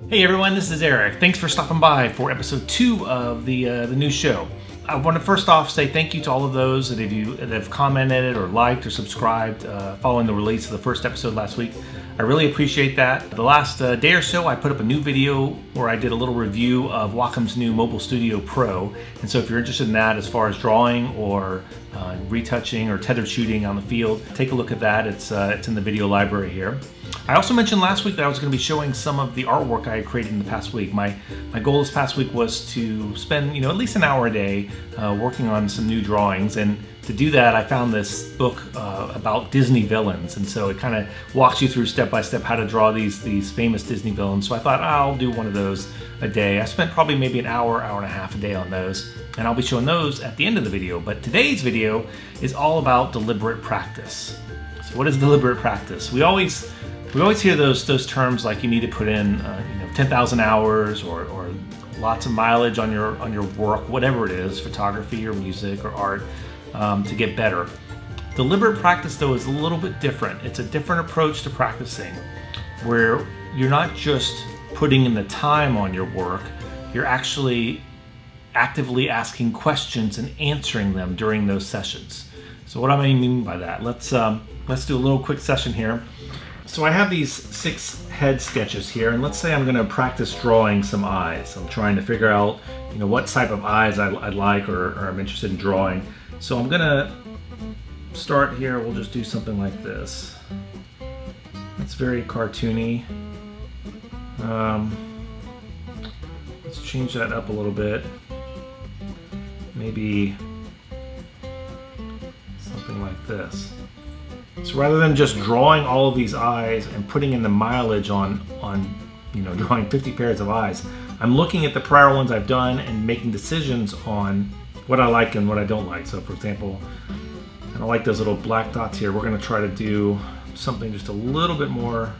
Hey everyone, this is Eric. Thanks for stopping by for episode 2 of the new show. I want to first off say thank you to all of those that have commented or liked or subscribed following the release of the first episode last week. I really appreciate that. The last day or so I put up a new video where I did a little review of Wacom's new Mobile Studio Pro. And so if you're interested in that as far as drawing or retouching or tethered shooting on the field, take a look at that. It's in the video library here. I also mentioned last week that I was going to be showing some of the artwork I had created in the past week. My goal this past week was to spend at least an hour a day working on some new drawings, and to do that I found this book about Disney villains, and so it kind of walks you through step by step how to draw these famous Disney villains. So I thought I'll do one of those a day. I spent probably maybe an hour and a half a day on those, and I'll be showing those at the end of the video. But today's video is all about deliberate practice. So what is deliberate practice? We always hear those terms like you need to put in 10,000 hours or lots of mileage on your work, whatever it is, photography or music or art, to get better. Deliberate practice, though, is a little bit different. It's a different approach to practicing, where you're not just putting in the time on your work, you're actually actively asking questions and answering them during those sessions. So what do I mean by that? Let's do a little quick session here. So I have these 6 head sketches here, and let's say I'm going to practice drawing some eyes. I'm trying to figure out what type of eyes I'd like or I'm interested in drawing. So I'm going to start here. We'll just do something like this. It's very cartoony. Let's change that up a little bit. Maybe something like this. So rather than just drawing all of these eyes and putting in the mileage on drawing 50 pairs of eyes, I'm looking at the prior ones I've done and making decisions on what I like and what I don't like. So for example, I don't like those little black dots here. We're going to try to do something just a little bit more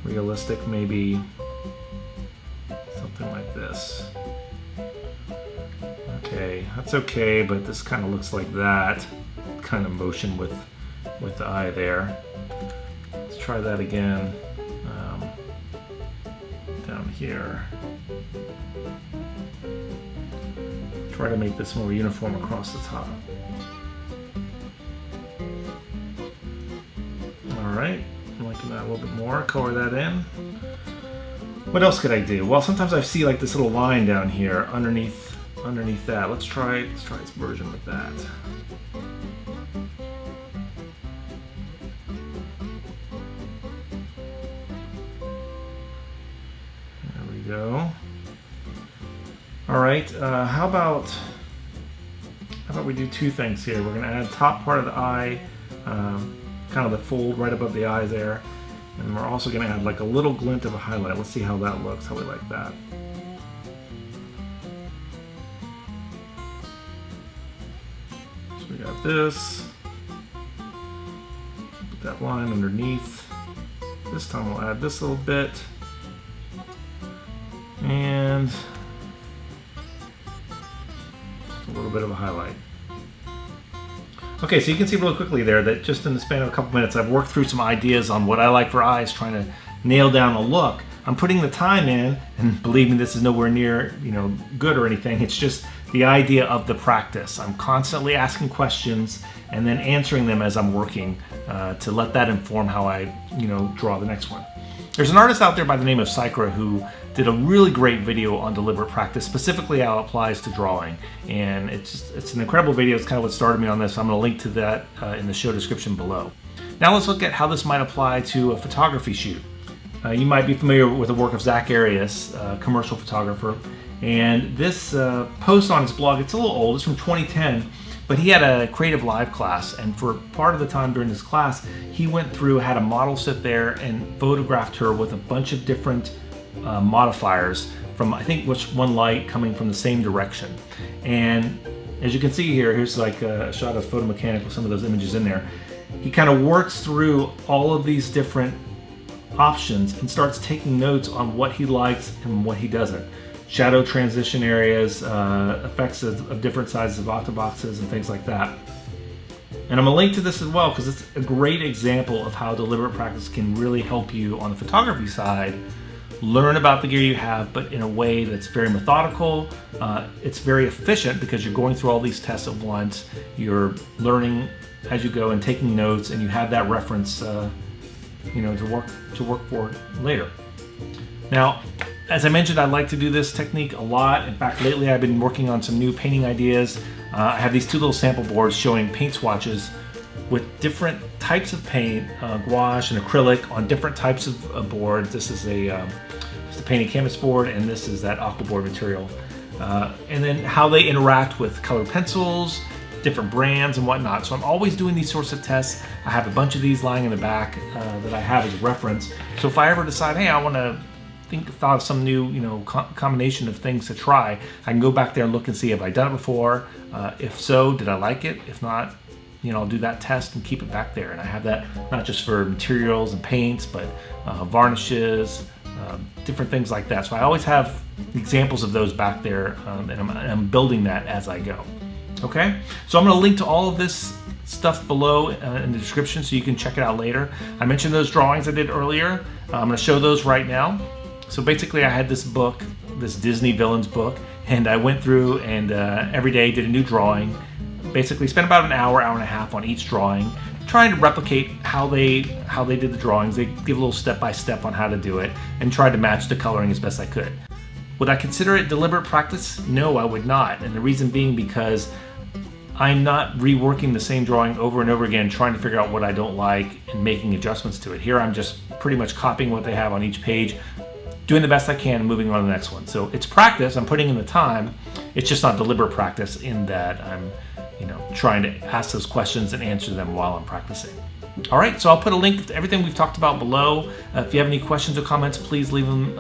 realistic, maybe something like this. Okay, that's okay, but this kind of looks like that kind of motion with the eye there. Let's try that again down here. Try to make this more uniform across the top. Alright, I'm liking that a little bit more. Color that in. What else could I do? Well, sometimes I see like this little line down here underneath that. Let's try its version with that. Go. All right. How about we do 2 things here? We're going to add top part of the eye, kind of the fold right above the eye there, and we're also going to add like a little glint of a highlight. Let's see how that looks. How we like that. So we got this. Put that line underneath. This time we'll add this little bit. And a little bit of a highlight. Okay, so you can see really quickly there that just in the span of a couple minutes I've worked through some ideas on what I like for eyes, trying to nail down a look. I'm putting the time in, and believe me, this is nowhere near good or anything. It's just the idea of the practice. I'm constantly asking questions and then answering them as I'm working to let that inform how I draw the next one. There's an artist out there by the name of Sycra who did a really great video on deliberate practice, specifically how it applies to drawing. And it's an incredible video. It's kind of what started me on this. I'm going to link to that in the show description below. Now let's look at how this might apply to a photography shoot. You might be familiar with the work of Zack, Arias, a commercial photographer. And this post on his blog, it's a little old. It's from 2010. But he had a creative live class, and for part of the time during his class, he went through, had a model sit there and photographed her with a bunch of different modifiers from, I think, one light coming from the same direction. And as you can see here, here's like a shot of photo mechanic with some of those images in there. He kind of works through all of these different options and starts taking notes on what he likes and what he doesn't. Shadow transition areas, effects of different sizes of octoboxes and things like that. And I'm going to link to this as well because it's a great example of how deliberate practice can really help you on the photography side learn about the gear you have, but in a way that's very methodical. It's very efficient because you're going through all these tests at once. You're learning as you go and taking notes, and you have that reference, to work for later. Now, as I mentioned, I like to do this technique a lot. In fact, lately I've been working on some new painting ideas. I have these two little sample boards showing paint swatches with different types of paint, gouache and acrylic on different types of boards. This is a painted canvas board, and this is that aqua board material. And then how they interact with colored pencils, different brands and whatnot. So I'm always doing these sorts of tests. I have a bunch of these lying in the back that I have as a reference. So if I ever decide, hey, I want to thought of some new, combination of things to try, I can go back there and look and see, have I done it before? If so, did I like it? If not, I'll do that test and keep it back there. And I have that not just for materials and paints, but varnishes, different things like that. So I always have examples of those back there, and I'm building that as I go. Okay, so I'm going to link to all of this stuff below in the description so you can check it out later. I mentioned those drawings I did earlier. I'm going to show those right now. So basically I had this book, this Disney villains book, and I went through and every day did a new drawing. Basically spent about an hour and a half on each drawing, trying to replicate how they did the drawings. They give a little step-by-step on how to do it and tried to match the coloring as best I could. Would I consider it deliberate practice? No, I would not. And the reason being because I'm not reworking the same drawing over and over again, trying to figure out what I don't like and making adjustments to it. Here I'm just pretty much copying what they have on each page, doing the best I can, and moving on to the next one. So it's practice, I'm putting in the time, it's just not deliberate practice in that I'm trying to ask those questions and answer them while I'm practicing. All right, so I'll put a link to everything we've talked about below. If you have any questions or comments, please leave them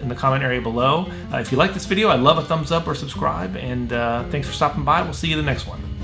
in the comment area below. If you like this video, I'd love a thumbs up or subscribe, and thanks for stopping by. We'll see you in the next one.